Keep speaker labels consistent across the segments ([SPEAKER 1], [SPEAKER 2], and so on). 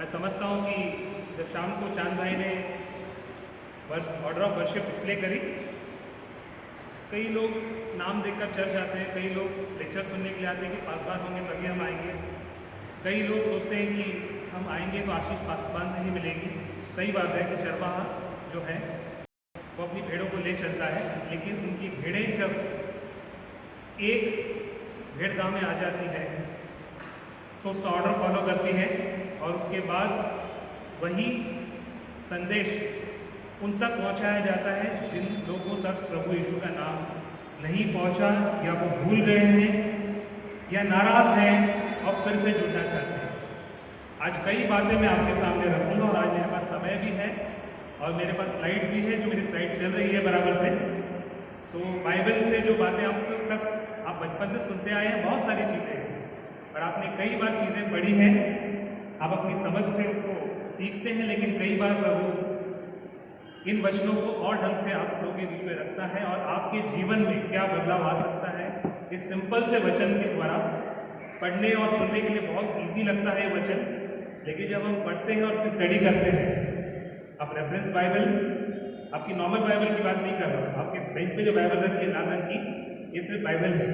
[SPEAKER 1] मैं समझता हूँ कि जब शाम को चांद भाई ने ऑर्डर ऑफ वर्शिप डिस्प्ले करी, कई लोग नाम देखकर चर्च आते हैं, कई लोग लेक्चर सुनने के लिए आते हैं कि पासवान होंगे तभी हम आएंगे, कई लोग सोचते हैं कि हम आएंगे तो आशीष पासवान से ही मिलेगी। सही बात है कि चरवाहा जो है वो अपनी भेड़ों को ले चलता है, लेकिन उनकी भेड़ें जब एक भेड़ गाँव में आ जाती है तो उसका ऑर्डर फॉलो करती है और उसके बाद वही संदेश उन तक पहुंचाया जाता है जिन लोगों तक प्रभु यीशु का नाम नहीं पहुंचा, या वो भूल गए हैं या नाराज हैं और फिर से जुड़ना चाहते हैं। आज कई बातें मैं आपके सामने रखूंगा और आज मेरे पास समय भी है और मेरे पास स्लाइड भी है, जो मेरी स्लाइड चल रही है बराबर से। सो बाइबल से जो बातें अब तक आप बचपन से सुनते आए हैं, बहुत सारी चीज़ें हैं और आपने कई बार चीज़ें पढ़ी हैं, आप अपनी समझ से उसको सीखते हैं, लेकिन कई बार प्रभु इन वचनों को और ढंग से आप लोगों के बीच में रखता है और आपके जीवन में क्या बदलाव आ सकता है। इस सिंपल से वचन के द्वारा पढ़ने और सुनने के लिए बहुत इजी लगता है ये वचन, लेकिन जब हम पढ़ते हैं और उसकी स्टडी करते हैं, आप रेफरेंस बाइबल, आपकी नॉर्मल बाइबल की बात नहीं कर रहा, आपके बेंच पे जो बाइबल रखी है लाल रंग की, ये सिर्फ बाइबल है।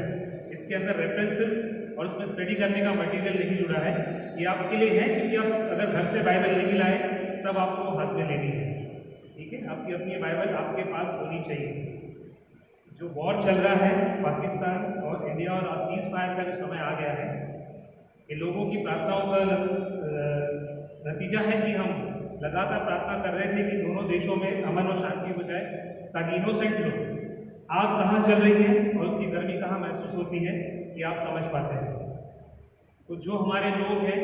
[SPEAKER 1] इसके अंदर रेफरेंसेस और उसमें स्टडी करने का मटेरियल नहीं जुड़ा है। ये आपके लिए है क्योंकि आप अगर घर से बाइबल नहीं लाए तब आपको हाथ में लेनी है, ठीक है। आपकी अपनी बाइबल आपके पास होनी चाहिए। जो वॉर चल रहा है पाकिस्तान और इंडिया और सीज फायर का जो समय आ गया है, ये लोगों की प्रार्थनाओं का नतीजा है कि हम लगातार प्रार्थना कर रहे थे कि दोनों देशों में अमन और शांति हो जाए, ताकि इनोसेंट लोग, आग कहाँ चल रही है और उसकी गर्मी कहाँ महसूस होती है कि आप समझ पाते हैं। तो जो हमारे लोग हैं,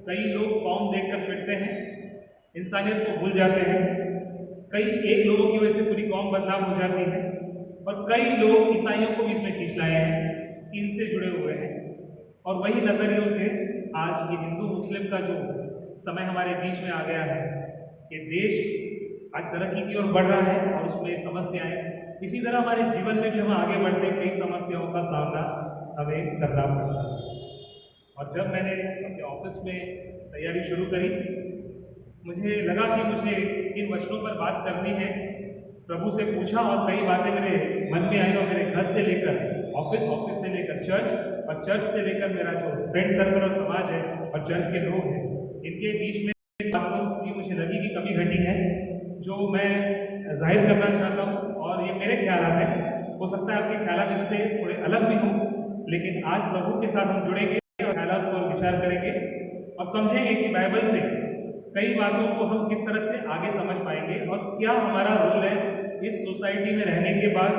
[SPEAKER 1] कई लोग कौम देखकर चिढ़ते हैं, इंसानियत को भूल जाते हैं, कई एक लोगों की वजह से पूरी कौम बदनाम हो जाती है और कई लोग ईसाइयों को भी इसमें खींच लाए हैं, इनसे जुड़े हुए हैं। और वही नज़रियों से आज ये हिंदू मुस्लिम का जो समय हमारे बीच में आ गया है, ये देश आज तरक्की की ओर बढ़ रहा है और उसमें समस्याएं, इसी तरह हमारे जीवन में भी हम आगे बढ़ते कई समस्याओं का सामना हमें करना पड़ता है। और जब मैंने अपने ऑफिस में तैयारी शुरू करी, मुझे लगा कि मुझे इन वचनों पर बात करनी है। प्रभु से पूछा और कई बातें मेरे मन में आई और मेरे घर से लेकर ऑफिस, ऑफिस से लेकर चर्च और चर्च से लेकर मेरा जो फ्रेंड सर्कल और समाज है और चर्च के लोग हैं, इनके बीच में बातों की मुझे लगी कि कमी घटी है जो मैं जाहिर करना चाहता हूँ। और ये मेरे ख्यालात हैं, हो सकता है आपके ख्यालात इससे थोड़े अलग भी हों, लेकिन आज प्रभु के साथ हम जुड़ेंगे और ख्यालात पर विचार करेंगे और समझेंगे कि बाइबल से कई बातों को हम किस तरह से आगे समझ पाएंगे और क्या हमारा रोल है इस सोसाइटी में रहने के बाद।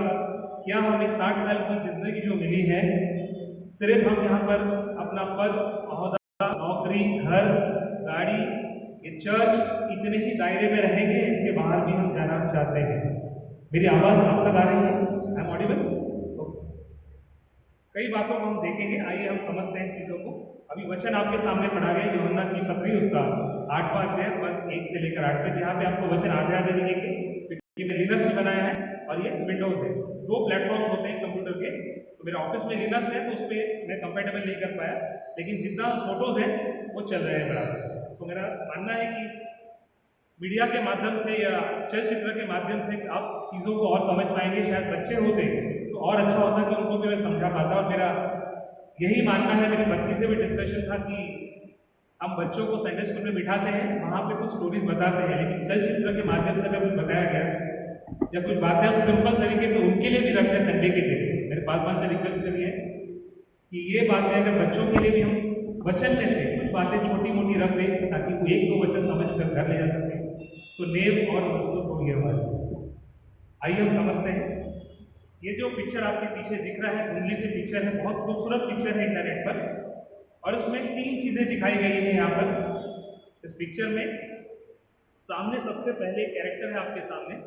[SPEAKER 1] क्या हमें 60 साल की जिंदगी जो मिली है, सिर्फ हम यहाँ पर अपना पद, ओहदा, नौकरी, घर, गाड़ी, ये चर्च, इतने ही दायरे में रहेंगे, इसके बाहर भी हम जाना चाहते हैं। मेरी आवाज़ आप तक आ रही है? I am audible? कई बातों को हम देखेंगे, आइए हम समझते हैं चीज़ों को। अभी वचन आपके सामने पढ़ा गया यूहन्ना की पत्री, उसका 8वां अध्याय पद 1 से लेकर 8 तक। यहाँ पे आपको वचन आधे आधे दिखेंगे। ये मैंने लिनक्स में बनाया है और ये विंडोज़ है। 2 प्लेटफॉर्म्स होते हैं कंप्यूटर के, तो मेरा ऑफिस में लिनक्स है तो उस पर मैं कंपेटेबल नहीं कर पाया, लेकिन जितना फोटोज़ हैं वो चल रहे हैं बराबर से। तो मेरा मानना है कि मीडिया के माध्यम से या चलचित्र के माध्यम से आप चीज़ों को और समझ पाएंगे। शायद बच्चे होते तो और अच्छा होता कि उनको भी मैं समझा पाता। और मेरा यही मानना है, मेरी पत्नी से भी डिस्कशन था कि हम बच्चों को संडे स्कूल में बिठाते हैं, वहाँ पे कुछ स्टोरीज बताते हैं, लेकिन चलचित्र के माध्यम से अगर कुछ बताया गया या कुछ बातें हम सिंपल तरीके से उनके लिए भी रखते हैं संडे के लिए। मेरे पासवान से रिक्वेस्ट करी है कि ये बातें अगर बच्चों के लिए भी हम वचन में से कुछ बातें छोटी मोटी रख दें ताकि वो 1-2 वचन समझ कर घर ले जा सके, तो नेम और मजबूत होगी हमारी। आइए हम समझते हैं। ये जो पिक्चर आपके पीछे दिख रहा है, धुंधली सी पिक्चर है, बहुत खूबसूरत पिक्चर है इंटरनेट पर, और उसमें 3 चीज़ें दिखाई गई हैं यहाँ पर इस पिक्चर में। सामने सबसे पहले कैरेक्टर है आपके सामने,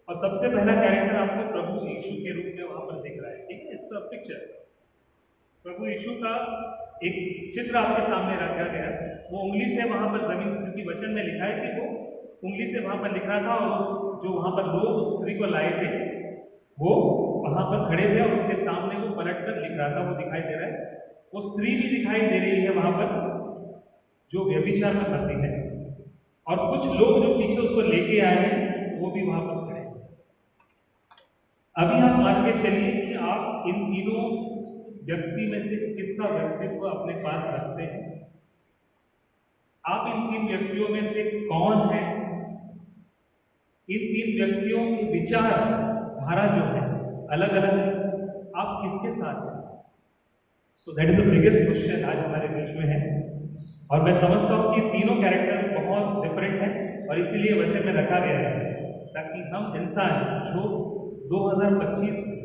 [SPEAKER 1] और सबसे पहला कैरेक्टर आपको प्रभु यीशु के रूप में वहाँ पर दिख रहा है, ठीक है। इट्स अ पिक्चर, प्रभु यीशु का एक चित्र आपके सामने रखा गया। वो उंगली से वहाँ पर जमीन, क्योंकि वचन में लिखा है कि वो उंगली से वहाँ पर लिख रहा था, और जो वहाँ पर लोग उस स्त्री को लाए थे वो वहाँ पर खड़े थे और उसके सामने वो पलट कर लिख रहा था, वो दिखाई दे रहा है। वो स्त्री भी दिखाई दे रही है वहाँ पर, जो व्यभिचार में फंसी है, और कुछ लोग जो पीछे उसको लेके आए हैं वो भी वहां पर खड़े हैं। अभी आप मान के चलिए कि आप इन तीनों व्यक्ति में से किसका व्यक्तित्व अपने पास रखते हैं। आप इन तीन व्यक्तियों में से कौन है, इन तीन व्यक्तियों की विचार धारा जो है अलग अलग है, आप किसके साथ हैं। So that is the biggest question आज हमारे बीच में है। और मैं समझता हूँ कि तीनों कैरेक्टर्स बहुत डिफरेंट हैं और इसीलिए वचन में रखा गया है ताकि हम इंसान जो 2025 में,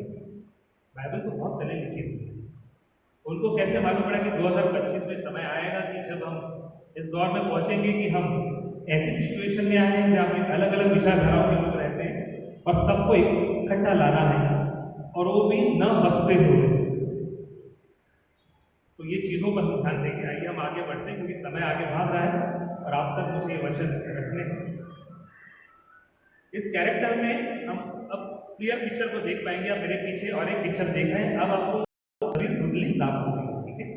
[SPEAKER 1] बाइबल तो बहुत पहले लिखी थी, उनको कैसे मालूम पड़ा कि 2025 में समय आएगा कि जब हम इस दौर में पहुंचेंगे कि हम ऐसी सिचुएशन में आए हैं जहाँ पे अलग अलग विचारधाराओं के लोग रहते हैं और सबको इकट्ठा लाना है और वो भी न फंसते हुए। तो ये चीज़ों पर हम ध्यान देंगे। आइए हम आगे बढ़ते हैं क्योंकि समय आगे भाग रहा है और आप तक मुझे ये वचन रखने हैं। इस कैरेक्टर में हम अब क्लियर पिक्चर को देख पाएंगे। आप मेरे पीछे और एक पिक्चर देख रहे हैं, अब आपको धुंधली साफ हो गई, ठीक है।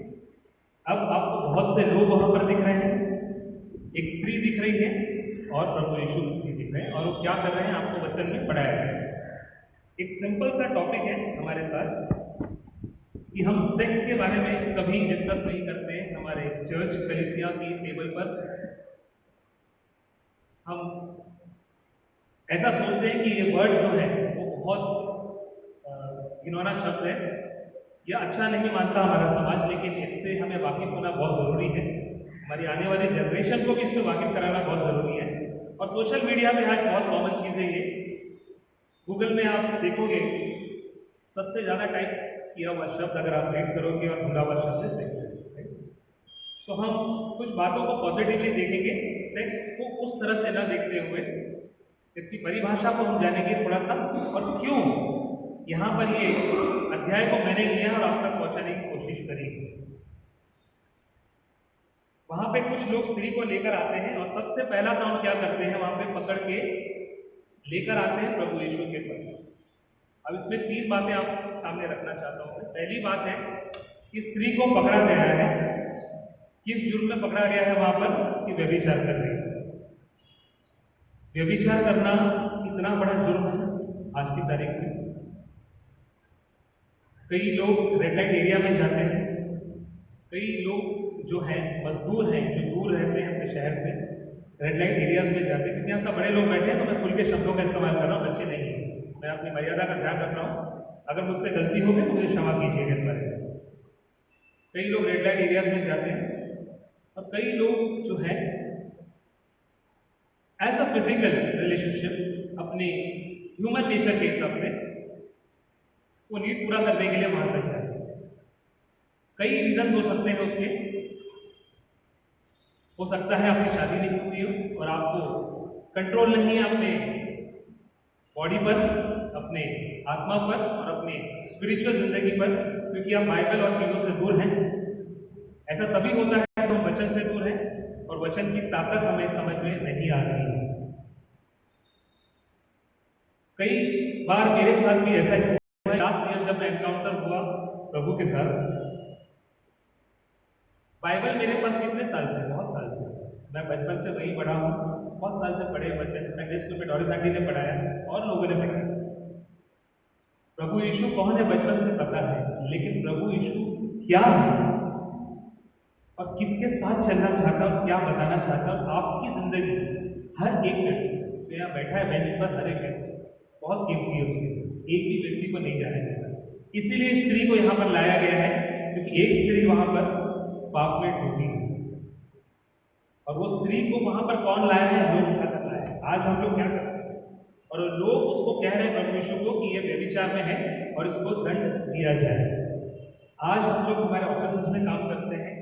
[SPEAKER 1] अब आपको बहुत से लोग वहां पर दिख रहे हैं, एक स्त्री दिख रही है और प्रभु यीशु भी दिख रहे हैं और वो क्या कर रहे हैं आपको वचन में पढ़ाया गया है। एक सिंपल सा टॉपिक है हमारे साथ कि हम सेक्स के बारे में कभी डिस्कस नहीं करते हैं। हमारे चर्च कलीसिया की टेबल पर हम ऐसा सोचते हैं कि ये वर्ड जो है वो बहुत घिनौना शब्द है या अच्छा नहीं मानता हमारा समाज, लेकिन इससे हमें वाकिफ होना बहुत ज़रूरी है। हमारी आने वाली जनरेशन को भी इसमें वाकिफ कराना बहुत ज़रूरी है। और सोशल मीडिया पे आज बहुत कॉमन चीज़ है ये। गूगल में आप देखोगे सबसे ज़्यादा टाइप किया हुआ शब्द अगर आप रीड करोगे और ढूंढा हुआ शब्द है सेक्स है। तो हम कुछ बातों को पॉजिटिवली देखेंगे, सेक्स को उस तरह से ना देखते हुए इसकी परिभाषा को हम जानेंगे थोड़ा सा और क्यों यहाँ पर ये अध्याय को मैंने लिया और आप तक पहुँचाने की कोशिश करी। वहाँ पे कुछ लोग स्त्री को लेकर आते हैं और सबसे पहला काम क्या करते हैं, वहाँ पे पकड़ के लेकर आते हैं प्रभु यीशु के पास। अब इसमें तीन बातें आप सामने रखना चाहता हूँ। पहली बात है कि स्त्री को पकड़ा गया है, किस जुर्म में पकड़ा गया है वहां पर कि व्यभिचार कर रही है। व्यभिचार करना इतना बड़ा जुर्म है आज की तारीख में। कई लोग रेड लाइट एरिया में जाते हैं, कई लोग जो हैं मजदूर हैं जो दूर रहते हैं अपने शहर से, रेड लाइट एरियाज में जाते हैं। क्योंकि यहाँ सब बड़े लोग बैठे हैं तो मैं खुल के शब्दों का इस्तेमाल कर रहा हूँ, बच्चे नहीं हैं। मैं अपनी मर्यादा का ध्यान रख रहा हूँ। अगर मुझसे गलती होगी तो मुझे क्षमा कीजिएगा इस बारे में। कई लोग रेड लाइट एरियाज में जाते हैं और कई लोग जो है एज अ फिजिकल रिलेशनशिप अपने ह्यूमन नेचर के हिसाब से वो नीड पूरा करने के लिए वहां तक जाते हैं। कई रीजन हो सकते हैं उसके। हो सकता है आपकी शादी नहीं हुई हो और आपको कंट्रोल नहीं है अपने बॉडी पर, अपने आत्मा पर और अपने स्पिरिचुअल जिंदगी पर, क्योंकि आप बाइबल और चीज़ों से दूर हैं। ऐसा तभी होता है जब हम वचन से दूर हैं और वचन की ताकत हमें समझ में नहीं आ रही है। कई बार मेरे साथ भी ऐसा ही हुआ। लास्ट ईयर जब मैं एनकाउंटर हुआ प्रभु के साथ, बाइबल मेरे पास कितने साल से, बहुत साल से, मैं बचपन से वही पढ़ा हूँ, बहुत साल से पढ़े बच्चे। संडे स्कूल में डॉरिस आंटी ने पढ़ाया और लोगों ने पढ़ाया। प्रभु यीशु कौन है बचपन से पता है, लेकिन प्रभु यीशु क्या है और किसके साथ चलना चाहता हूँ, क्या बताना चाहता हूँ। आपकी जिंदगी हर एक व्यक्ति जो यहाँ बैठा है बेंच पर, हर एक व्यक्ति बहुत कीमती है, उसके एक भी व्यक्ति को नहीं जाना चाहता। इसीलिए स्त्री को यहाँ पर लाया गया है क्योंकि एक स्त्री वहां पर पाप में डूबी है और वो स्त्री को वहां पर कौन लाया है, लोग उठाकर लाया है। आज हम लोग क्या करते हैं और लोग उसको कह रहे हैं प्रभु यीशु को कि ये व्यभिचार में है और इसको दंड दिया जाए। आज हम लोग हमारे ऑफिस में काम करते हैं,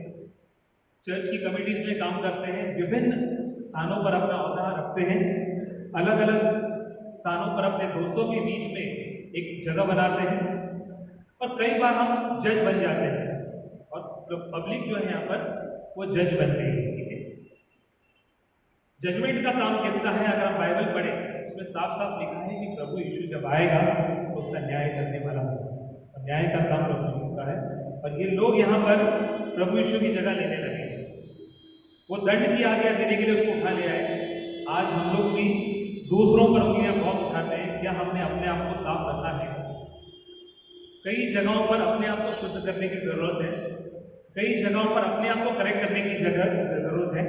[SPEAKER 1] चर्च की कमिटीज में काम करते हैं, विभिन्न स्थानों पर अपना औहदा रखते हैं, अलग अलग स्थानों पर अपने दोस्तों के बीच में एक जगह बनाते हैं और कई बार हम जज बन जाते हैं और पब्लिक जो है यहाँ पर वो जज बन गई है। ठीक है, जजमेंट का काम किसका है? अगर हम बाइबल पढ़े उसमें साफ साफ लिखा है कि प्रभु यीशु जब आएगा तो उसका न्याय करने वाला होगा और न्याय का काम प्रभु यीशु का है। और ये लोग यहाँ पर प्रभु यीशु की जगह लेने लगे। वो दंड की आज्ञा देने के लिए उसको उठा ले आए। आज हम लोग भी दूसरों पर उंगलियां बहुत उठाते हैं, क्या हमने अपने आप को साफ रखा है? कई जगहों पर अपने आप को शुद्ध करने की जरूरत है, कई जगहों पर अपने आप को करेक्ट करने की जरूरत है।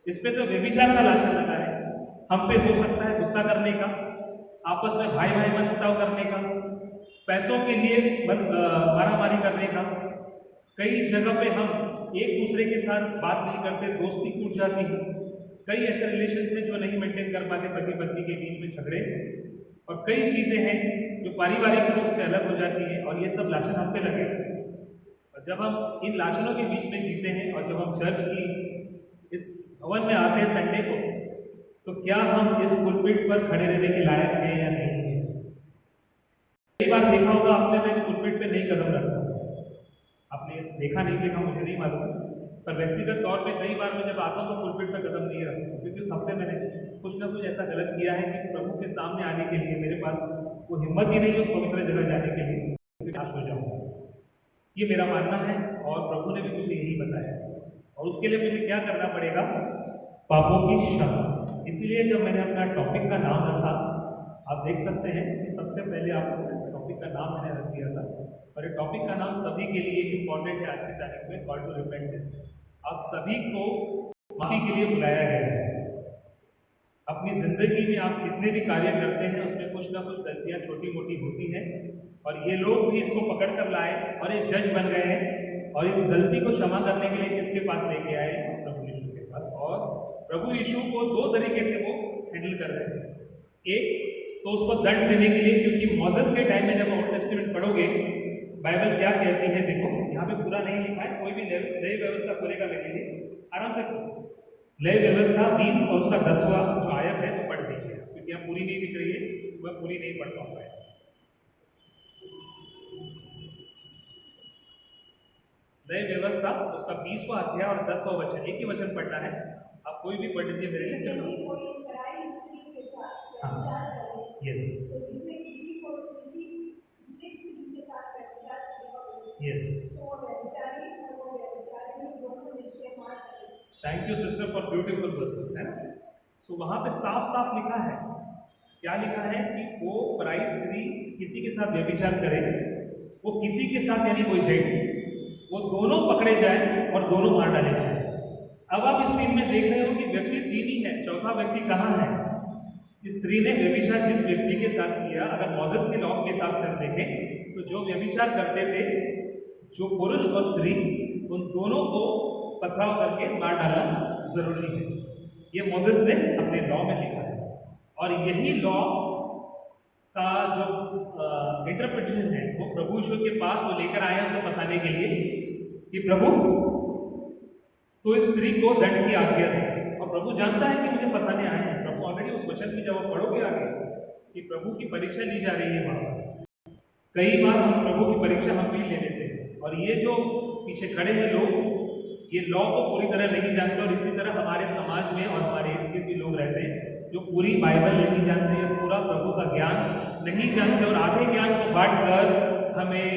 [SPEAKER 1] इस पे तो व्यभिचार का लाछन लगा है। हम पे हो सकता है गुस्सा करने का, आपस में भाई भाई मनमुटाव करने का, पैसों के लिए मारामारी करने का। कई जगह पे हम एक दूसरे के साथ बात नहीं करते, दोस्ती टूट जाती है। कई ऐसे रिलेशन हैं जो नहीं मेंटेन कर पाते, पति पत्नी के बीच में झगड़े, और कई चीजें हैं जो पारिवारिक रूप से अलग हो जाती है, और ये सब लाछन हम पे लगे। और जब हम इन लाछनों के बीच में जीते हैं और जब हम चर्च की इस भवन में आते हैं संडे को, तो क्या हम इस पुलपिट पर खड़े रहने के लायक हैं या नहीं है? कई बार देखा होगा आपने, मैं इस पुलपिट पे नहीं कदम रखता। आपने देखा नहीं देखा मुझे नहीं मालूम, पर व्यक्तिगत तौर पे कई बार मैं जब आता हूँ तो पुलपिट पे कदम नहीं रखता, क्योंकि उस हफ्ते मैंने कुछ ना कुछ ऐसा गलत किया है कि प्रभु के सामने आने के लिए मेरे पास वो हिम्मत ही नहीं है उस पवित्र जगह जाने के लिए, नाश हो जाऊंगा। ये मेरा मानना है और प्रभु ने भी मुझे यही बताया, और उसके लिए मुझे क्या करना पड़ेगा? पापों की क्षमा। इसीलिए जब मैंने अपना टॉपिक का नाम रखा, आप देख सकते हैं कि सबसे पहले आपको टॉपिक का नाम मैंने रख दिया था, और ये टॉपिक का नाम सभी के लिए इंपॉर्टेंट है आज की तारीख में, कॉल टू रिपेंटेंस। आप सभी को माफी के लिए बुलाया गया है। अपनी जिंदगी में आप जितने भी कार्य करते हैं उसमें कुछ ना कुछ गलतियां छोटी मोटी होती हैं, और ये लोग भी इसको पकड़ कर लाए और ये जज बन गए हैं, और इस गलती को क्षमा करने के लिए किसके पास लेके आए? प्रभु यीशु के पास। और प्रभु यीशु को दो तरीके से वो हैंडल कर रहे हैं। एक तो उसको दंड देने के लिए, क्योंकि मोसेस के टाइम में जब ओल्ड टेस्टामेंट पढ़ोगे, बाइबल क्या कहती है देखो, यहाँ पे पूरा नहीं लिखा है, कोई भी नई व्यवस्था खोलेगा मेरे लिए आराम से नई व्यवस्था 20 और उसका 10वां जो आयत है वो पढ़ दीजिए, क्योंकि यहाँ पूरी नहीं दिख रही है, मैं पूरी नहीं पढ़ पाऊंगा। नई व्यवस्था उसका 20वां अध्याय और 10वां वचन, एक ही वचन पढ़ना है, आप कोई भी पढ़ लीजिए मेरे लिए। हाँ, yes yes, thank you sister for beautiful versus, है ना। सो वहां पे साफ साफ लिखा है, क्या लिखा है कि वो पराई स्त्री किसी के साथ व्यभिचार करे, वो किसी के साथ यानी कोई जेंट्स, वो दोनों पकड़े जाए और दोनों मार डाले जाए। अब आप इस सीन में देख रहे हो कि व्यक्ति तीन ही है, चौथा व्यक्ति कहाँ है? स्त्री ने व्यभिचार जिस व्यक्ति के साथ किया, अगर मोसेस के लॉ के हिसाब से हम देखें तो जो व्यभिचार करते थे, जो पुरुष और स्त्री, उन दोनों को पथराव करके मार डालना जरूरी है। ये मोसेस ने अपने लॉ में लिखा है, और यही लॉ का जो इंटरप्रिटेशन है वो प्रभु यीशु के पास वो लेकर आए उसे फंसाने के लिए कि प्रभु तो इस स्त्री को दंड की आज्ञा दे, और प्रभु जानता है कि मुझे फंसाने आए हैं। प्रभु ऑलरेडी उस वचन में जब आप पढ़ोगे आगे कि प्रभु की परीक्षा ली जा रही है वहां पर, कई बार हम प्रभु की परीक्षा हम भी ले लेते हैं, और ये जो पीछे खड़े हैं लोग, ये लॉ को पूरी तरह नहीं जानते, और इसी तरह हमारे समाज में और हमारे इर्द गिर्द भी लोग रहते हैं जो पूरी बाइबल नहीं जानते, पूरा प्रभु का ज्ञान नहीं जानते, और आधे ज्ञान को बांट कर हमें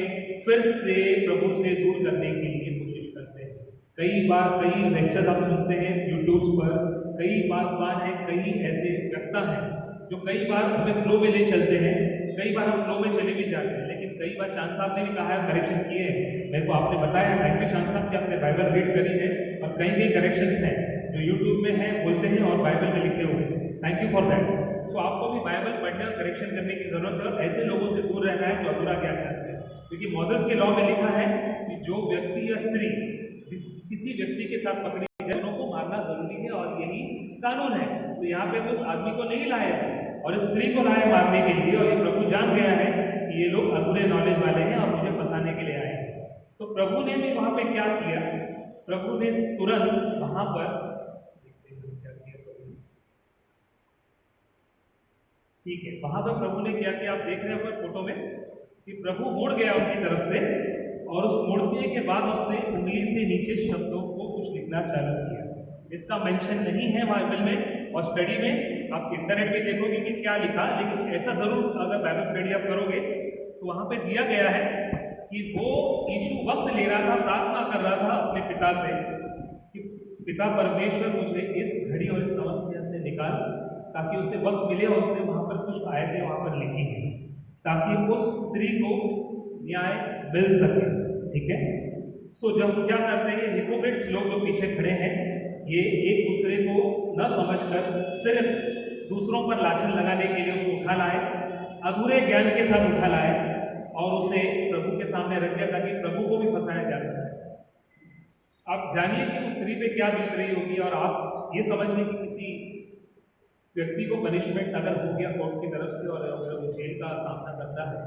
[SPEAKER 1] फिर से प्रभु से दूर करने के लिए कोशिश करते हैं। कई बार कई लेक्चर आप सुनते हैं यूट्यूब पर, कई पासवान हैं, कई ऐसे वक्ता हैं जो कई बार हमें फ्लो में ले चलते हैं, कई बार हम फ्लो में चले भी जाते हैं, लेकिन कई बार चांद साहब ने भी कहा है, करेक्शन किए हैं, मेरे को आपने बताया, थैंक यू चांद साहब कि आपने बाइबल रीड करी है, और कई कई करेक्शंस हैं जो यूट्यूब में है, बोलते हैं और बाइबल में लिखे हुए हैं, थैंक यू फॉर दैट। सो आपको भी बाइबल पढ़ने और करेक्शन करने की जरूरत है, और ऐसे लोगों से दूर रहना है जो अधूरा ज्ञान करते हैं, क्योंकि मोसेस के लॉ में लिखा है कि जो व्यक्ति या स्त्री किसी व्यक्ति के साथ पकड़ी जाए उनको मारना जरूरी है, और यही कानून है। तो यहाँ पे उस आदमी को नहीं लाए और स्त्री को लाए मारने के लिए, और ये प्रभु जान गया है कि ये लोग अधूरे नॉलेज वाले हैं और मुझे फंसाने के लिए आए हैं। तो प्रभु ने भी वहां पे क्या किया? प्रभु ने तुरंत वहां पर ठीक है, वहां पर प्रभु ने क्या किया, आप देख रहे हो फोटो में कि प्रभु मुड़ गया उनकी तरफ से, और उस मुड़ने के बाद उसने उंगली से नीचे शब्दों को कुछ लिखना चालू किया। इसका मेंशन नहीं है बाइबल में, और स्टडी में आप इंटरनेट पे देखोगे कि क्या लिखा, लेकिन ऐसा जरूर अगर बाइबल स्टडी आप करोगे तो वहां पे दिया गया है कि वो यीशु वक्त ले रहा था, प्रार्थना कर रहा था अपने पिता से कि पिता परमेश्वर मुझे इस घड़ी और इस समस्या से निकाल, ताकि उसे वक्त मिले और उसने वहाँ पर कुछ आयतें वहाँ पर लिखी हैं ताकि उस स्त्री को न्याय मिल सके। ठीक है। सो जब क्या करते हैं हिपोक्रेट्स लोग जो पीछे खड़े हैं, ये एक दूसरे को न समझकर सिर्फ दूसरों पर लाछन लगाने के लिए उसको उठा लाए, अधूरे ज्ञान के साथ उठा लाए और उसे प्रभु के सामने रख दिया ताकि प्रभु को भी फंसाया जा सके। आप जानिए कि उस स्त्री पे क्या बीत रही होगी, और आप ये समझ लें कि किसी व्यक्ति को पनिशमेंट अगर हो गया कोर्ट की तरफ से और अगर वो जेल का सामना करता है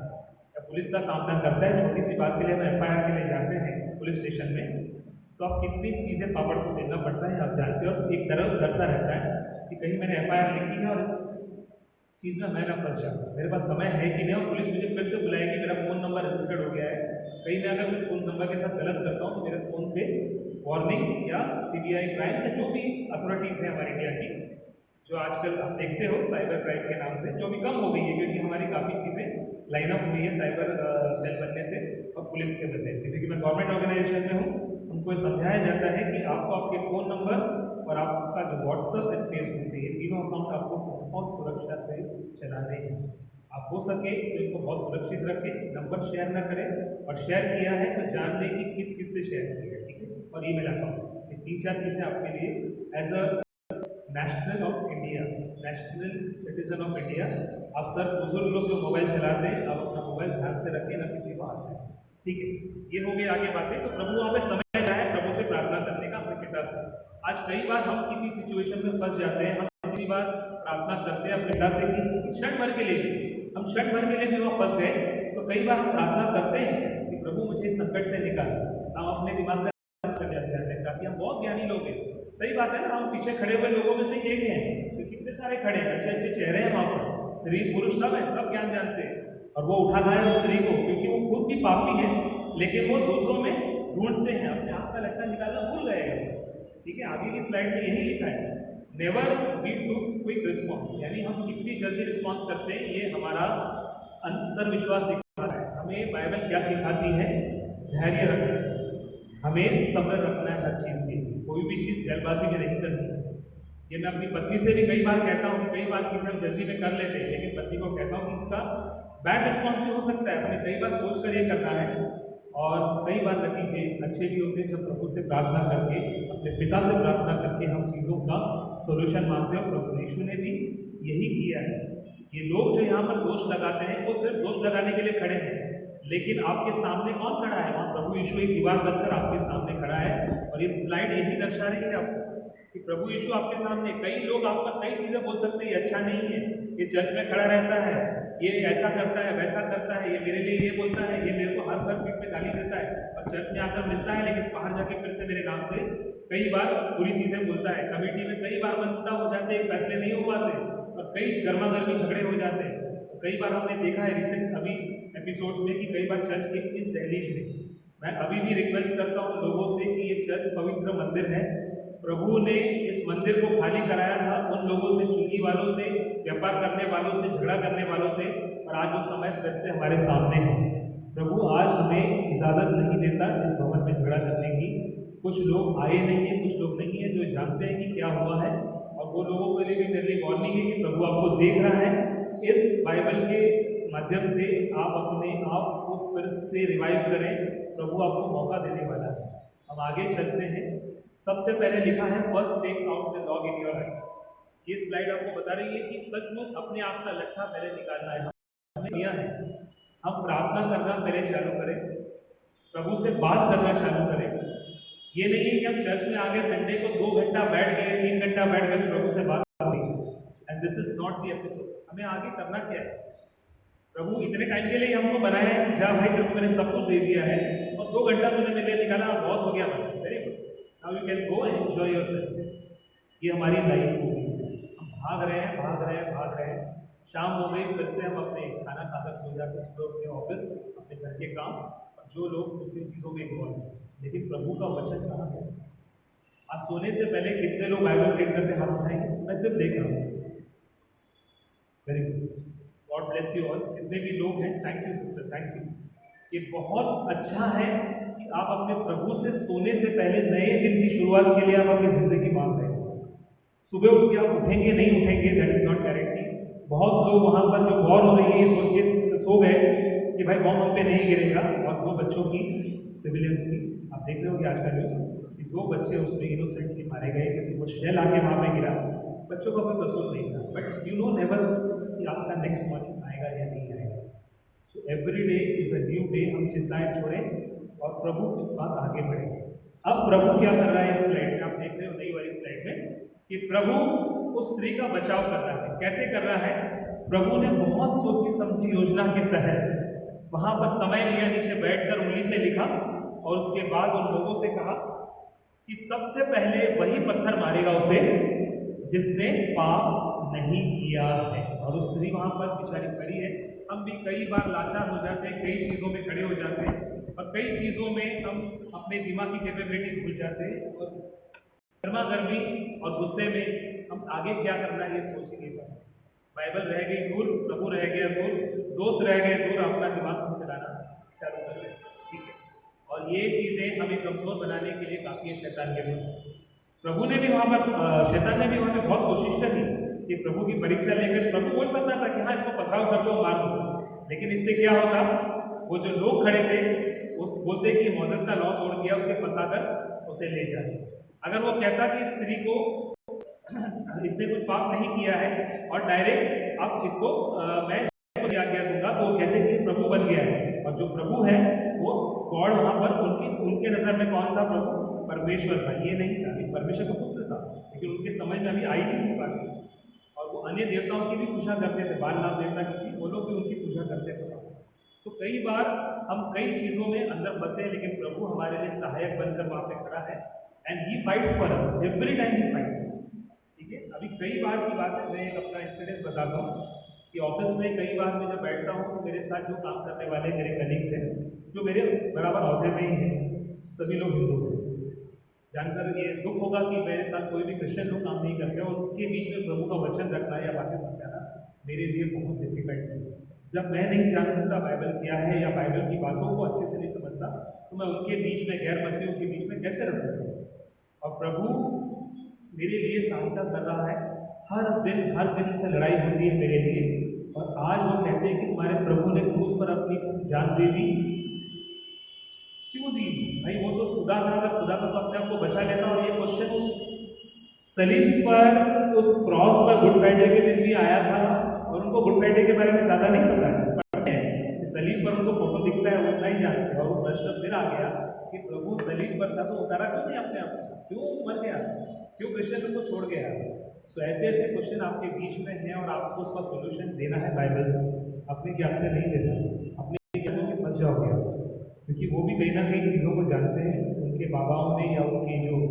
[SPEAKER 1] या पुलिस का सामना करता है, छोटी सी बात के लिए हम FIR के लिए जाते हैं पुलिस स्टेशन में, तो आप कितनी चीज़ें पापड़ को देना पड़ता है आप जानते हो। एक डर सा रहता है कि कहीं मैंने FIR लिखी है और इस चीज़ में मैं ना फंस जाऊँ, मेरे पास समय है कि नहीं, और पुलिस मुझे फिर से बुलाएगी, मेरा फ़ोन नंबर रजिस्टर्ड हो गया है, कहीं मैं अगर उस फ़ोन नंबर के साथ गलत करता हूँ तो मेरे फ़ोन पे वार्निंग्स या CBI क्राइम्स या जो भी अथॉरिटीज़ हैं हमारे इंडिया की, जो आजकल आप देखते हो साइबर क्राइम के नाम से, जो भी कम हो गई है क्योंकि हमारी काफ़ी चीज़ें लाइन अप हुई है साइबर सेल बनने से और पुलिस के बनने से। क्योंकि मैं गवर्नमेंट ऑर्गेनाइजेशन में हूँ, उनको समझाया जाता है कि आपको आपके फ़ोन नंबर और आपका जो व्हाट्सअप एंड फेसबुक है, ये तीनों अकाउंट आपको बहुत सुरक्षा से चलाने हैं। आप हो सके तो इनको बहुत सुरक्षित रखें, नंबर शेयर ना करें, और शेयर किया है तो जान लें कि किस किस से शेयर किया है। ठीक है। और ईमेल अकाउंट, ये 3-4 चीज़ें आपके लिए as a national of India, national citizen of India, आप सर बुजुर्ग लोग जो मोबाइल चलाते हैं, आप अपना मोबाइल ध्यान से रखें, ना किसी को हाथ दें। ठीक है। ये हो गई आगे बातें। तो प्रभु वहाँ पे समय रहा है प्रभु से प्रार्थना करने का अपने पिता से। आज कई बार हम किसी सिचुएशन में फंस जाते हैं, हम कितनी बार प्रार्थना करते हैं अपने पिता से कि क्षण भर के लिए हम क्षण भर के लिए भी वहाँ फंस गए, तो कई बार हम प्रार्थना करते हैं कि प्रभु मुझे इस संकट से निकाल। हम अपने दिमाग में जाते हैं, ताकि हम बहुत ज्ञानी लोग हैं, सही बात है ना, हम पीछे खड़े हुए लोगों में से एक हैं, तो कितने सारे खड़े हैं, अच्छे अच्छे चेहरे हैं वहाँ पर, स्त्री पुरुष सब है, सब ज्ञान जानते हैं, और वो उठा लाए उस स्त्री को क्योंकि वो खुद भी पापी है, लेकिन वो दूसरों में ढूंढते हैं, अपने आप का लट्ठा निकालना भूल गए हैं। ठीक है। आगे की स्लाइड में यही लिखा है, never be too quick response, यानी हम कितनी जल्दी रिस्पॉन्स करते हैं, ये हमारा अंतर विश्वास दिखा रहा है। हमें बाइबल क्या सिखाती है? धैर्य रखना, हमें सब्र रखना है हर चीज़ की, कोई भी चीज़ जल्दबाजी में नहीं करनी है। ये मैं अपनी पत्नी से भी कई बार कहता हूँ कि कई बार चीज़ें हम जल्दी में कर लेते हैं, लेकिन पत्नी को कहता हूँ कि इसका बैड रिस्पॉन्स भी हो सकता है, हमें कई बार सोच कर ये करना है, और कई बार नतीजे अच्छे भी होते हैं जब प्रभु से प्रार्थना करके, अपने पिता से प्रार्थना करके हम चीज़ों का सोल्यूशन मांगते हैं। प्रभु यीशु ने भी यही किया है। ये लोग जो यहाँ पर दोष लगाते हैं, वो सिर्फ दोष लगाने के लिए खड़े हैं, लेकिन आपके सामने कौन खड़ा है? वहाँ प्रभु यीशु एक दीवार बनकर आपके सामने खड़ा है, और ये स्लाइड यही दर्शा रही है आपको कि प्रभु यीशु आपके सामने। कई लोग आप पर कई चीज़ें बोल सकते हैं, ये अच्छा नहीं है, ये चर्च में खड़ा रहता है, ये ऐसा करता है, वैसा करता है, ये मेरे लिए ये बोलता है, ये मेरे को हर घर पीठ पे गाली देता है, और चर्च में आकर मिलता है, लेकिन बाहर जाके फिर से मेरे नाम से कई बार बुरी चीज़ें बोलता है। कमेटी में कई बार मनमुटाव हो जाते हैं, फैसले नहीं हो पाते, और कई गर्मा गर्मी झगड़े हो जाते हैं। कई बार हमने देखा है रिसेंट अभी एपिसोड्स में कि कई बार चर्च के इस दहलीज में, मैं अभी भी रिक्वेस्ट करता हूँ लोगों से कि ये चर्च पवित्र मंदिर है, प्रभु ने इस मंदिर को खाली कराया था उन लोगों से, चुंगी वालों से, व्यापार करने वालों से, झगड़ा करने वालों से, और आज वो समय फिर से हमारे सामने है। प्रभु आज हमें इजाज़त नहीं देता इस भवन में झगड़ा करने की। कुछ लोग आए नहीं हैं, कुछ लोग नहीं है जो जानते हैं कि क्या हुआ है, और वो लोगों के लिए भी मेरे लिए वार्निंग है कि प्रभु आपको देख रहा है। इस बाइबल के माध्यम से आप अपने आप को फिर से रिवाइव करें, प्रभु आपको मौका देने वाला है। हम आगे चलते हैं। सबसे पहले लिखा है first take out the log in your eyes. ये स्लाइड आपको बता रही है कि सचमुच अपने आप का लट्ठा पहले निकालना है, हमें दिया है। हम प्रार्थना करना पहले चालू करें, प्रभु से बात करना चालू करें। ये नहीं है कि हम चर्च में आगे संडे को 2 घंटा बैठ गए, 3 घंटा बैठ गए, प्रभु से बात कर ली, and this is not the episode. हमें आगे करना क्या है? प्रभु इतने टाइम के लिए हमको बनाया है कि जा भाई तेरे को मैंने सब कुछ दे दिया है, और 2 घंटा तूने मेरे लिए निकाला, बहुत हो गया भाई, very good, now you can go and enjoy yourself. ये हमारी लाइफ होगी। हम भाग रहे हैं, भाग रहे हैं, भाग रहे हैं, शाम हो गई, फिर से हम अपने खाना खाकर सो जाते हैं, जो अपने ऑफिस, अपने घर के काम, और जो लोग दूसरी चीज़ों में इन्वॉल्व हैं। लेकिन प्रभु का वचन कहाँ है? आज सोने से पहले कितने लोग बाइबल रीड करते हाथ उठाएंगे? मैं सिर्फ देख रहा हूँ। Very good, God bless you all. जितने भी लोग हैं, thank you sister, thank you. ये बहुत अच्छा है कि कि आप अपने प्रभु से सोने से पहले नए दिन की शुरुआत के लिए आप अपनी जिंदगी मांग रहे हैं। सुबह उठ के आप उठेंगे नहीं उठेंगे, दैट इज नॉट गारंटी। बहुत लोग वहाँ पर जो वॉर हो रही है सोच के सो गए कि भाई बॉम्ब हम पे नहीं गिरेगा, और 2 बच्चों की, सिविलियंस की, आप देख रहे हो कि आज का न्यूज़ कि 2 बच्चे उसमें इनोसेंटली मारे गए क्योंकि वो शेल आके वहाँ पे गिरा। बच्चों का कोई कसूर नहीं था, बट यू नो नेवर कि आपका नेक्स्ट मॉर्निंग आएगा या नहीं आएगा। So every day is a new day. हम चिंताएं छोड़ें और प्रभु के पास आगे बढ़ें। अब प्रभु क्या कर रहा है इस स्लाइड में, आप देख रहे हो नई वाली स्लाइड में, कि प्रभु उस स्त्री का बचाव कर रहा है। कैसे कर रहा है? प्रभु ने बहुत सोची समझी योजना के तहत वहां पर समय लिया, नीचे बैठकर उंगली से लिखा और उसके बाद उन लोगों से कहा कि सबसे पहले वही पत्थर मारेगा उसे जिसने पाप नहीं किया है। और उस स्त्री वहां पर बेचारी खड़ी है। हम भी कई बार लाचार हो जाते हैं, कई चीज़ों में खड़े हो जाते हैं और कई चीज़ों में हम अपने दिमाग की कैपेबिलिटी भूल जाते हैं और गर्मा गर्मी और गुस्से में हम आगे क्या करना है ये सोच ही नहीं पाते। बाइबल रह गई दूर, प्रभु रह गया दूर, दोस्त रह गए दूर, अपना दिमाग हम चलाना चालू कर रहे हैं, ठीक है। और ये चीज़ें हमें कमज़ोर बनाने के लिए काफ़ी है शैतान के पास। प्रभु ने भी वहाँ पर, शैतान ने भी वहाँ पर बहुत कोशिश करी कि प्रभु की परीक्षा लेकर, प्रभु बोल सकता था कि हाँ इसको पथराव कर दो, मार दो, लेकिन इससे क्या होता, वो जो लोग खड़े थे वो बोलते कि मोसेस का लॉ तोड़ दिया, उसे फंसाकर उसे ले जाए। अगर वो कहता कि स्त्री को इसने कुछ पाप नहीं किया है और डायरेक्ट अब इसको मैं आज्ञा दूंगा, तो वो कहते कि प्रभु बन गया है। और जो प्रभु है वो गॉड वहाँ पर उनके नज़र में कौन था? प्रभु परमेश्वर था, ये नहीं था। परमेश्वर का पुत्र था, लेकिन उनके समझ में अभी आई नहीं थी बात। और वो अन्य देवताओं की भी पूजा करते थे, बाल नाम देवता की थी, वो लोग भी उनकी पूजा करते थे। तो कई बार हम कई चीज़ों में अंदर फंसे, लेकिन प्रभु हमारे लिए सहायक बनकर वहाँ पे खड़ा है and he fights for us every time, he fights, ठीक है। अभी कई बार की बात है, मैं एक अपना इंसिडेंट बताता हूँ कि ऑफिस में कई बार मैं जब बैठता हूँ तो मेरे साथ जो काम करने वाले मेरे कलीग्स हैं, जो मेरे बराबर अहदे में ही हैं, सभी लोग हिंदू हैं। जानकर ये दुख होगा कि मेरे साथ कोई भी क्रिश्चियन लोग काम नहीं करते और उनके बीच में प्रभु का वचन रखना या बातें समझाना मेरे लिए बहुत डिफिकल्ट है। जब मैं नहीं जान सकता बाइबल क्या है या बाइबल की बातों को अच्छे से नहीं समझता, तो मैं उनके बीच में, गैर मसीहियों के बीच में कैसे रहूँगा? और प्रभु मेरे लिए सहायता कर रहा है। हर दिन से लड़ाई होती है मेरे लिए, और आज वो कहते हैं कि तुम्हारे प्रभु ने क्रूस पर अपनी जान दे दी। क्यों दी भाई? वो तो खुदा था, अगर खुदा तो अपने आप को बचा लेता। और ये क्वेश्चन उस सलीब पर, उस क्रॉस पर गुड फ्राइडे के दिन भी आया था, और उनको गुड फ्राइडे के बारे में ज़्यादा नहीं पता है। पढ़ते हैं सलीब पर उनको फोटो दिखता है, उतना ही जानते हैं। और वो प्रश्न फिर आ गया कि प्रभु सलीब पर था तो उतारा क्यों नहीं अपने आप को? क्यों मर गया? क्यों क्रिश्चियन को छोड़ गया? सो ऐसे ऐसे क्वेश्चन आपके बीच में हैं और आपको उसका सोल्यूशन देना है बाइबल से, अपने ज्ञान से नहीं देना। अपने ज्ञानों में फंस जाओगे आप, क्योंकि वो भी कहीं ना कहीं चीज़ों को जानते हैं। उनके बाबाओं ने या उनकी जो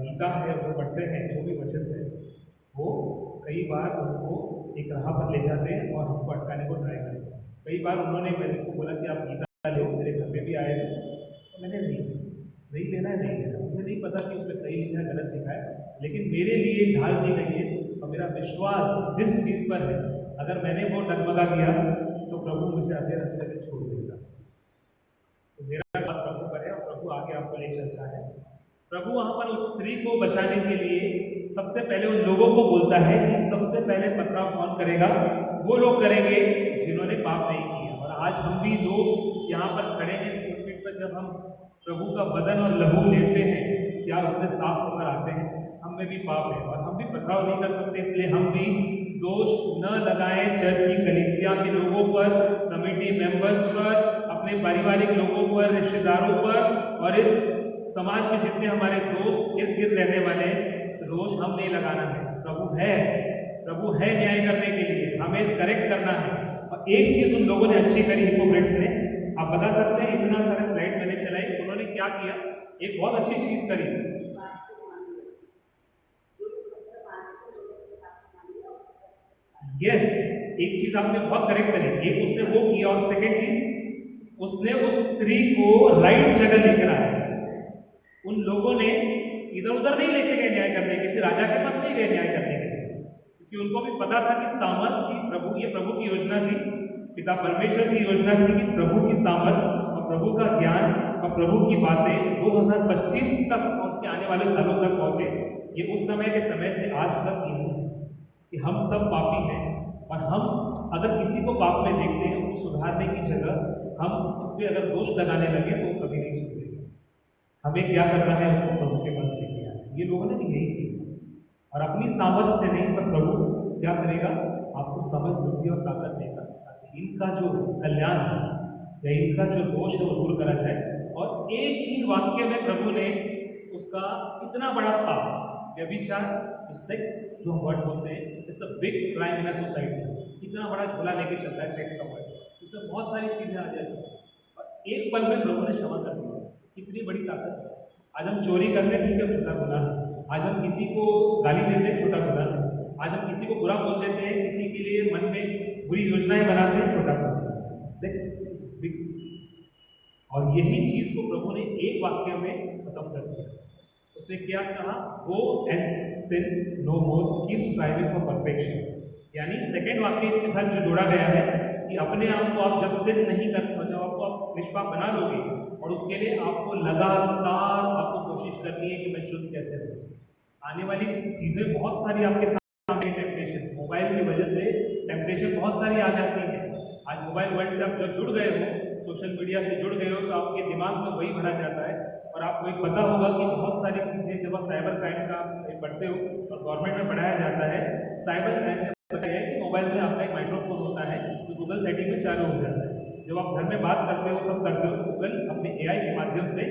[SPEAKER 1] गीता है वो पढ़ते हैं, जो भी वचन है, वो कई बार उनको एक राह पर ले जाते हैं और हमको अटकाने को ट्राई करते हैं। कई बार उन्होंने मेरे से बोला कि आप गीता लो, मेरे घर पे भी आए थे, तो मैंने नहीं लेना है, नहीं लेना। मुझे नहीं पता कि उसमें सही लिखा है गलत लिखा है, लेकिन मेरे लिए ढाल दी गई है। और मेरा विश्वास जिस चीज़ पर है, अगर मैंने वो डगमगा दिया तो प्रभु मुझे आधे रास्ते में छोड़ देगा। तो मेरा बात प्रभु पर है और प्रभु आगे आपको ले चलता है। प्रभु वहाँ पर उस स्त्री को बचाने के लिए सबसे पहले उन लोगों को बोलता है कि सबसे पहले पथराव कौन करेगा? वो लोग करेंगे जिन्होंने पाप नहीं किया। और आज हम भी लोग यहाँ पर खड़े हैं इस पुलपिट पर, जब हम प्रभु का बदन और लहू लेते हैं, क्या उनसे साफ होकर आते हैं, हम में भी पाप है और हम भी पथराव नहीं कर सकते। इसलिए हम भी दोष न लगाएं चर्च की कलीसिया के लोगों पर, कमेटी मेंबर्स पर, अपने पारिवारिक लोगों पर, रिश्तेदारों पर, और इस समाज में जितने हमारे दोस्त इर्द गिर्द रहने वाले दोष हम नहीं लगाना है। प्रभु है न्याय करने के लिए, हमें करेक्ट करना है। और एक चीज उन लोगों ने अच्छी करी, हिपोक्रेट्स ने, आप बता सकते हैं, इतना सारे स्लाइड मैंने चलाई, उन्होंने क्या किया? एक बहुत अच्छी चीज करी। यस, एक चीज आपने बहुत करेक्ट करी, एक उसने वो किया, और सेकेंड चीज उसने उस स्त्री को राइट जगह लेकर आया। उन लोगों ने इधर उधर नहीं लेके गए न्याय करने, किसी राजा के पास नहीं गए न्याय करने के लिए, क्योंकि उनको भी पता था कि सामर्थ थी प्रभु, ये प्रभु की योजना थी, पिता परमेश्वर की योजना थी कि प्रभु की सामर्थ और प्रभु का ज्ञान और प्रभु की बातें 2025 तक और उसके आने वाले सालों तक पहुंचे। ये उस समय के समय से आज तक यही है कि हम सब पापी हैं और हम अगर किसी को पाप में देखते हैं उसको सुधारने की जगह हम उस पर अगर दोष लगाने लगे तो कभी नहीं सुधरेगा। हमें क्या करना है उसको प्रभु के पास लेके आना है। ये लोगों ने भी यही किया और अपनी सामर्थ्य से नहीं, पर प्रभु क्या करेगा, आपको समझ बुद्धि और ताकत देगा ताकि इनका जो कल्याण है या इनका जो दोष है वो दूर करा जाए। और एक ही वाक्य में प्रभु ने उसका इतना बड़ा पाप, व्यभिचार, जो सेक्स जो वर्ड बोलते हैं, it's a big crime in a society, इतना बड़ा झोला लेके चलता है सेक्स का वर्ड, उसमें बहुत सारी चीजें आ जाती हैं और एक पल में प्रभु ने क्षमा कर दिया। कितनी बड़ी ताकत है। आज हम चोरी करते हैं, ठीक है, छोटा गुनाह है। आज हम किसी को गाली देते हैं, छोटा गुनाह है। आज हम किसी को बुरा बोल देते हैं, किसी के लिए मन में बुरी योजनाएं बनाते हैं, छोटा गुनाह है। Sex is big. और यही चीज को प्रभु ने एक वाक्य में खत्म कर दिया। उसने क्या कहा, go and sin no more, keep striving for perfection. यानी सेकंड वाक्य के साथ जो जोड़ा गया है कि अपने आप को आप जब सिन नहीं करते, जब आपको आप निष्पाप बना लोगे और उसके लिए आपको लगातार आपको कोशिश करनी है कि मैं शुद्ध कैसे रहूं। आने वाली चीजें बहुत सारी आपके सामने, टेम्पटेशन, मोबाइल की वजह से टेम्पटेशन बहुत सारी आ जाती है। आज मोबाइल वर्ल्ड से आप जब जुड़ गए हो, सोशल मीडिया से जुड़ गए हो, तो आपके दिमाग में वही भरा जाता है। और आपको एक पता होगा कि बहुत सारी चीज़ें जब आप साइबर क्राइम का पढ़ते हो और गवर्नमेंट में पढ़ाया जाता है, साइबर क्राइम में बताया है कि मोबाइल में आपका एक माइक्रोफोन होता है जो गूगल सेटिंग में चालू हो जाता है। जब आप घर में बात करते हो, सब करते हो, तो गूगल अपने AI के माध्यम से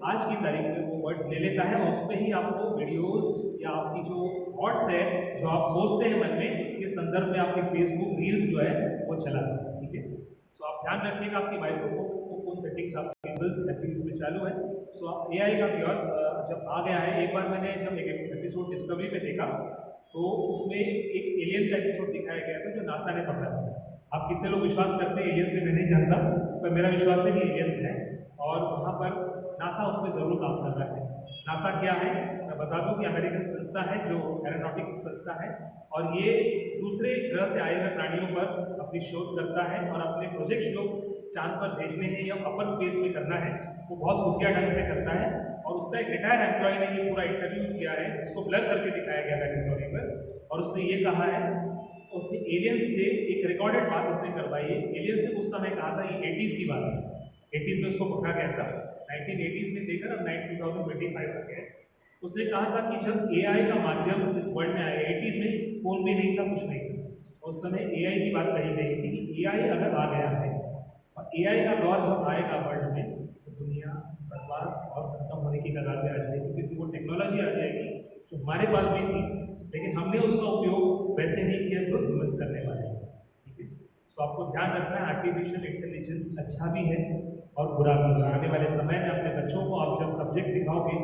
[SPEAKER 1] आज की तारीख में वो वर्ड्स ले लेता है और उस पर ही आपको वीडियोज़ या आपकी जो थॉट्स है, जो आप सोचते हैं मन में, उसके संदर्भ में आपकी फेसबुक रील्स जो है वो चलाता है। ठीक है, तो आप ध्यान रखिएगा आपकी वाइफ को फोन सेटिंग्स आपके गूगल्स एक्टिविटीज में चालू है। सो आप AI का प्योर जब आ गया है, एक बार मैंने जब एक एपिसोड डिस्कवरी पे देखा तो उसमें एक एलियन का एपिसोड दिखाया गया था जो नासा ने पकड़ा था। आप कितने लोग विश्वास करते हैं एलियंस पे, मैं नहीं जानता, पर मेरा विश्वास है कि एलियंस है और वहाँ पर नासा उस पर जरूर काम कर रहा है। नासा क्या है मैं बता दूं कि अमेरिकन संस्था है जो एरोनॉटिक्स संस्था है और ये दूसरे ग्रह से आए हुए प्राणियों पर अपनी शोध करता है और अपने प्रोजेक्ट्स जो चांद पर भेजने हैं या अपर स्पेस में करना है वो बहुत खुफिया ढंग से करता है। और उसका एक रिटायर एम्प्लॉय ने ये पूरा इंटरव्यू किया है जिसको ब्लर करके दिखाया गया था डिस्कवरी पर, और उसने ये कहा है, उसने एलियंस से एक रिकॉर्डेड बात उसने करवाई है। एलियंस ने उस समय कहा था, ये 80s की बात है, 80s में उसको पकड़ा गया था, 1980s में देकर अब 2025 आ गया। उसने कहा था कि जब AI का माध्यम इस वर्ल्ड में आया, 80s में फोन भी नहीं था, कुछ नहीं था, उस समय AI की बात कही गई थी कि AI अगर आ गया है और AI का दौर जब आएगा वर्ल्ड में तो दुनिया बर्बाद और खत्म होने की कगार पे आ जाएगी, क्योंकि वो टेक्नोलॉजी आ जाएगी जो हमारे पास भी थी लेकिन हमने उसका उपयोग वैसे नहीं किया जो ह्यूमंस करने वाले हैं। ठीक है, तो आपको ध्यान रखना है आर्टिफिशियल इंटेलिजेंस अच्छा भी है और बुरा भी है। आने वाले समय में अपने बच्चों को आप जब सब्जेक्ट सिखाओगे,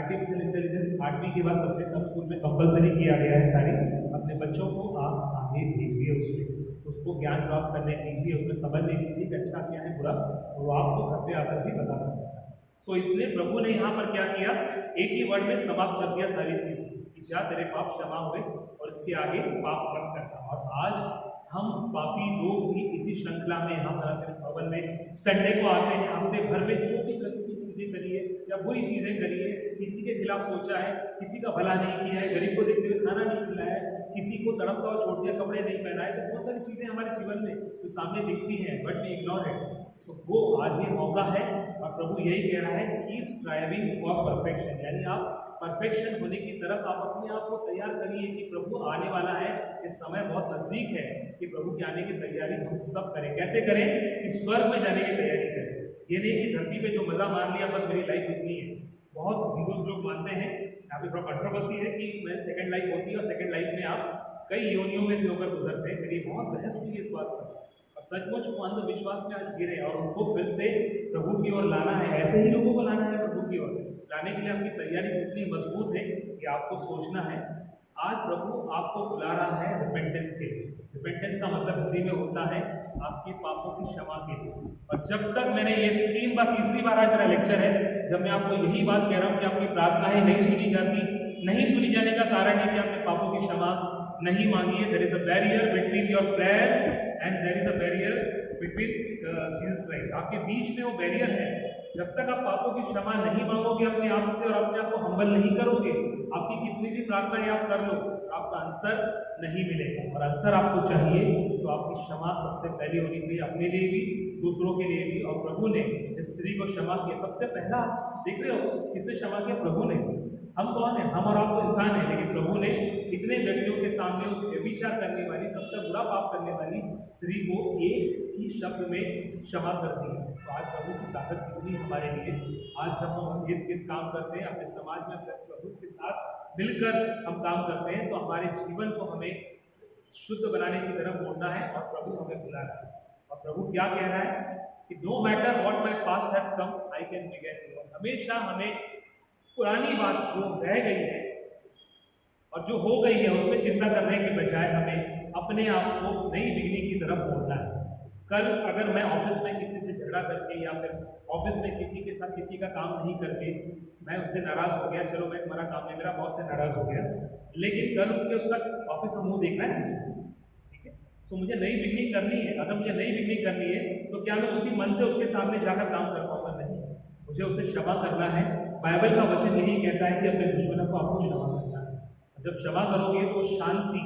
[SPEAKER 1] आर्टिफिशियल इंटेलिजेंस 8वीं के बाद सब्जेक्ट अब स्कूल में कंपलसरी किया गया है सारी, अपने बच्चों को आप आगे भेजिए, उसको ज्ञान प्राप्त करने दीजिए, उसमें समझने कीजिए कि अच्छा क्या है बुरा, और वो आपको घर पे आकर भी बता सकता है। तो इसलिए प्रभु ने यहाँ पर क्या किया, एक ही वर्ड में समाप्त कर दिया सारी चीजें कि जा तेरे पाप क्षमा हुए और इसके आगे पाप मत करना। और आज हम पापी लोग भी इसी श्रृंखला में हम भवन में संडे को आते हैं, हफ्ते भर में जो भी चीजें करिए या बुरी चीजें करिए, किसी के खिलाफ सोचा है, किसी का भला नहीं किया है, गरीब को देखते हुए खाना नहीं खिलाया है, किसी को तड़पता हुआ छोड़ दिया, कपड़े नहीं पहनाए, ऐसे बहुत सारी चीजें हमारे जीवन में जो सामने दिखती हैं बट वी इग्नोर इट। तो वो आज ये मौका है और प्रभु यही कह रहा है, कीप स्ट्राइविंग फॉर परफेक्शन, यानी आप परफेक्शन होने की तरफ आप अपने आप को तैयार करिए कि प्रभु आने वाला है, ये समय बहुत नजदीक है कि प्रभु के आने की तैयारी हम सब करें। कैसे करें कि स्वर्ग में जाने की तैयारी करें, ये नहीं कि धरती पे जो मजा मार लिया बस मेरी लाइफ इतनी है। बहुत हिंदू लोग मानते हैं, यहाँ पे थोड़ा कंट्रोवर्सी है कि मैं सेकंड लाइफ होती है और सेकंड लाइफ में आप कई योनियों में से होकर गुजरते हैं। मेरी बहुत बहस हुई इस बात पर और सचमुच वो अंधविश्वास में आज जी रहे हैं और उनको फिर से प्रभु की ओर लाना है, ऐसे ही लोगों को लाना है प्रभु की ओर लाने के लिए आपकी तैयारी कितनी मजबूत है कि आपको सोचना है। आज प्रभु आपको बुला रहा है रिपेंटेंस के लिए। रिपेंटेंस का मतलब हिंदी में होता है आपके पापों की क्षमा के लिए। और जब तक मैंने ये तीसरी बार आज मेरा लेक्चर है जब मैं आपको यही बात कह रहा हूँ कि आपकी प्रार्थनाएं नहीं सुनी जाती, नहीं सुनी जाने का कारण है कि आपने पापों की क्षमा नहीं मांगी है। There is a barrier between your prayers and there is a barrier between Jesus Christ, आपके बीच में वो बैरियर है। जब तक आप पापों की क्षमा नहीं मांगोगे अपने आप से और अपने आप को हम्बल नहीं करोगे, आपकी कितनी भी प्रार्थनाएं आप कर लो, आपका आंसर नहीं मिलेगा। और आंसर आपको चाहिए तो आपकी क्षमा सबसे पहले होनी चाहिए, अपने लिए भी दूसरों के लिए भी। और प्रभु ने इस स्त्री को क्षमा किया। सबसे पहला देख रहे हो किसने क्षमा किया? प्रभु ने। हम कौन है? हम और आप तो इंसान है, लेकिन प्रभु ने इतने व्यक्तियों के सामने उस व्यभिचार करने वाली, सबसे बुरा पाप करने वाली स्त्री को एक ही शब्द में क्षमा कर दी। तो आज प्रभु की ताकत कितनी हमारे लिए। आज जब हम इर्द गिर्द काम करते हैं, अपने समाज में अपने प्रभु के साथ मिलकर हम काम करते हैं, तो हमारे जीवन को हमें शुद्ध बनाने की तरफ मोड़ना है और प्रभु हमें बुला रहा है। और प्रभु क्या कह रहा है कि no matter what my past has come I can begin new. हमेशा हमें पुरानी बात जो रह गई है और जो हो गई है उसमें चिंता करने के बजाय हमें अपने आप को नई बिगनिंग की तरफ मोड़ना है। कल अगर मैं ऑफिस में किसी से झगड़ा करके या फिर ऑफिस में किसी के साथ किसी का काम नहीं करके मैं उससे नाराज हो गया, चलो मैं तुम्हारा काम नहीं, मेरा बॉस से नाराज हो गया, लेकिन कल उठ के उसका ऑफिस में मुंह देखना है, ठीक है? तो मुझे नई बिगनिंग करनी है। अगर मुझे नई बिगनिंग करनी है तो क्या मैं उसी मन से उसके सामने जाकर काम कर पाऊंगा? नहीं, मुझे उसे क्षमा करना है। बाइबल का वचन यही कहता है कि अपने दुश्मनों को आपको क्षमा करना है। जब क्षमा करोगे तो शांति,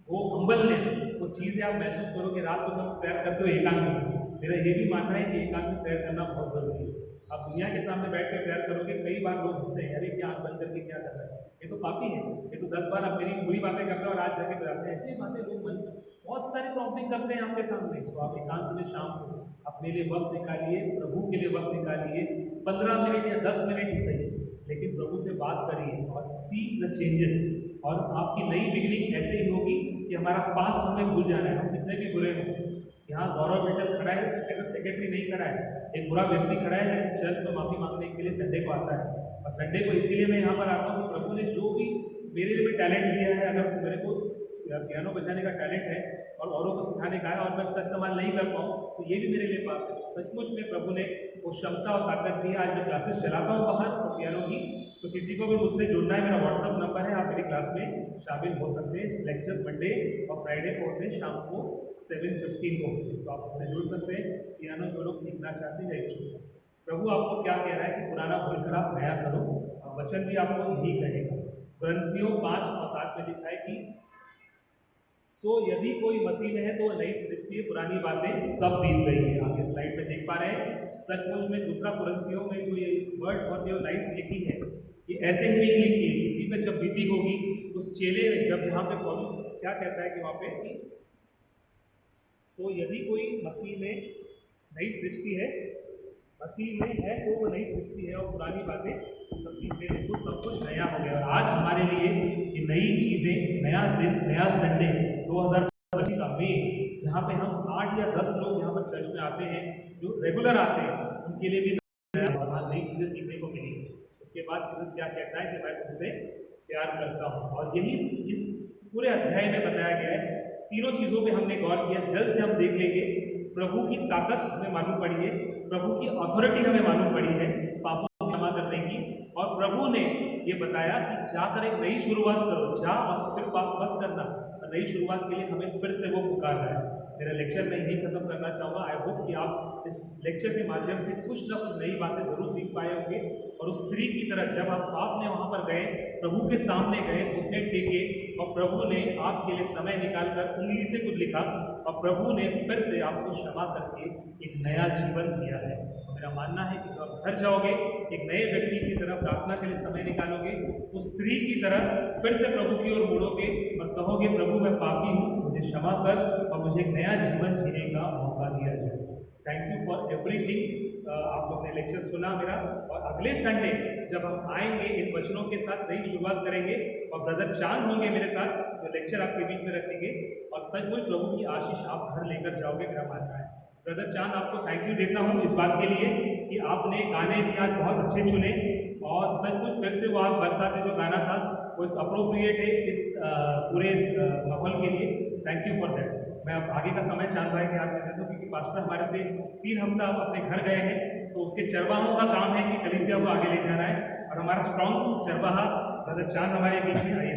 [SPEAKER 1] वो हम्बलनेस, वो चीज़ें आप महसूस करोगे। रात को जब प्रेयर करते हो एकांत में, मेरा ये भी मानना है कि एकांत में प्रेयर करना बहुत जरूरी है। आप दुनिया के सामने बैठ कर प्रेयर करोगे, कई बार लोग हंसते हैं, अरे क्या आंख बंद करके क्या कर रहा है, ये तो पापी है, ये तो 10 बार आप मेरी बुरी बातें करते हो और आज जाके बताते हैं। ऐसे ही बातें लोग बहुत सारी प्रॉब्लम करते हैं आपके सामने। तो आप एकांत में शाम को अपने लिए वक्त निकालिए, प्रभु के लिए वक्त निकालिए, 15 मिनट या 10 मिनट ही सही, लेकिन प्रभु से बात करिए और सी द चेंजेस। और आपकी नई बिगनिंग ऐसे ही होगी कि हमारा पास्ट हमें भूल जाना है, हम कितने भी बुरे हों। यहाँ गौरव मित्तल खड़ा है, एज सेक्रेटरी नहीं खड़ा है, एक बुरा व्यक्ति खड़ा है, लेकिन चर्च में माफ़ी मांगने के लिए संडे को आता है। और संडे को इसीलिए मैं यहाँ पर आता हूँ कि प्रभु ने जो भी मेरे लिए टैलेंट दिया है, अगर मेरे को पियानो बजाने का टैलेंट है और औरों को सिखाने का है और मैं इसका इस्तेमाल नहीं कर पाऊँ, तो ये भी मेरे लिए पाप है। सचमुच में प्रभु ने वो क्षमता और ताकत दी है। आज मैं क्लासेस चलाता हूँ बाहर तो पियानो की, तो किसी को भी मुझसे जुड़ना है, मेरा व्हाट्सअप नंबर है, आप मेरी क्लास में शामिल हो सकते हैं। लेक्चर मंडे और फ्राइडे को होते हैं, शाम को 7:15 को होते हैं, तो आप मुझसे जुड़ सकते हैं। पियानो जो लोग सीखना चाहते हैं या इच्छुक। प्रभु आपको क्या कह रहा है कि पुराना भूलकर आप नया करो, और वचन भी आपको यही कहेगा। ग्रंथियों 5 और 7 में लिखा है कि सो यदि कोई मसीह में है तो नई सृष्टि, पुरानी बातें सब बीत गई है। आप इस स्लाइड में देख पा रहे हैं। सचमुच में दूसरा कुरिन्थियों में जो ये वर्ड और जो लाइन्स लिखी है, ये ऐसे ही नहीं लिखी है, किसी पे जब बीती होगी उस चेले ने, जब यहाँ पे पौलुस क्या कहता है कि वहाँ पे कि सो यदि कोई मसीह में नई सृष्टि है, मसीह में है तो वो नई सृष्टि है और पुरानी बातें सब बीत गई, तो सब कुछ नया हो गया। और आज हमारे लिए ये नई चीज़ें, नया दिन, नया संडे 2025 का मई, जहाँ पे हम 8 या 10 लोग यहाँ पर चर्च में आते हैं, जो रेगुलर आते हैं, उनके लिए भी नई चीज़ें सीखने को मिली। उसके बाद जीसस क्या कहता है कि मैं तुमसे प्यार करता हूँ। और यही इस पूरे अध्याय में बताया गया है। तीनों चीज़ों पे हमने गौर किया। जल्द से हम देख लेंगे प्रभु की ताकत हमें मालूम पड़ी है, प्रभु की अथॉरिटी हमें मालूम पड़ी है पापों को क्षमा करने की, और प्रभु ने ये बताया कि जाकर एक नई शुरुआत करो, जा और फिर पाप मत करना। नई शुरुआत के लिए हमें फिर से वो पुकार रहा है। मेरा लेक्चर मैं यही खत्म करना चाहूँगा। आई होप कि आप इस लेक्चर के माध्यम से कुछ ना कुछ नई बातें जरूर सीख पाए होंगे। और उस स्त्री की तरह जब आपने वहाँ पर गए, प्रभु के सामने गए, घुटने टेके, और प्रभु ने आपके लिए समय निकालकर उंगली से कुछ लिखा, और प्रभु ने फिर से आपको क्षमा करके एक नया जीवन दिया है। मेरा मानना है कि जब आप घर जाओगे, एक नए व्यक्ति की तरफ प्रार्थना के लिए समय निकालोगे, उस स्त्री की तरह फिर से प्रभु की ओर मुड़ोगे और कहोगे, प्रभु मैं पापी हूँ, मुझे क्षमा कर और मुझे एक नया जीवन जीने का मौका दिया जाए। Thank you for everything. आप लोग ने लेक्चर सुना मेरा, और अगले संडे जब हम आएंगे इन वचनों के साथ नई शुरुआत करेंगे, और ब्रदर चांद होंगे मेरे साथ जो लेक्चर आपके बीच में रखेंगे, और सचमुच प्रभु की आशीष आप घर लेकर जाओगे, मेरा मानना है। ब्रदर चांद, आपको थैंक यू देता हूँ इस बात के लिए कि आपने गाने भी आज बहुत अच्छे चुने, और सचमुच फिर से वो आप बरसात जो गाना था वो इस अप्रोप्रिएट है इस पूरे माहौल के लिए। Thank you for that. मैं अब आगे का समय चांद भाई के हाथ में देता हूँ, क्योंकि पास्टर हमारे से 3 हफ्ता अपने घर गए हैं, तो उसके चरवाहों का काम है कि कलीसिया को आगे ले जाना है, और हमारा स्ट्रॉन्ग चरवाहा ब्रदर चांद हमारे बीच में। आइए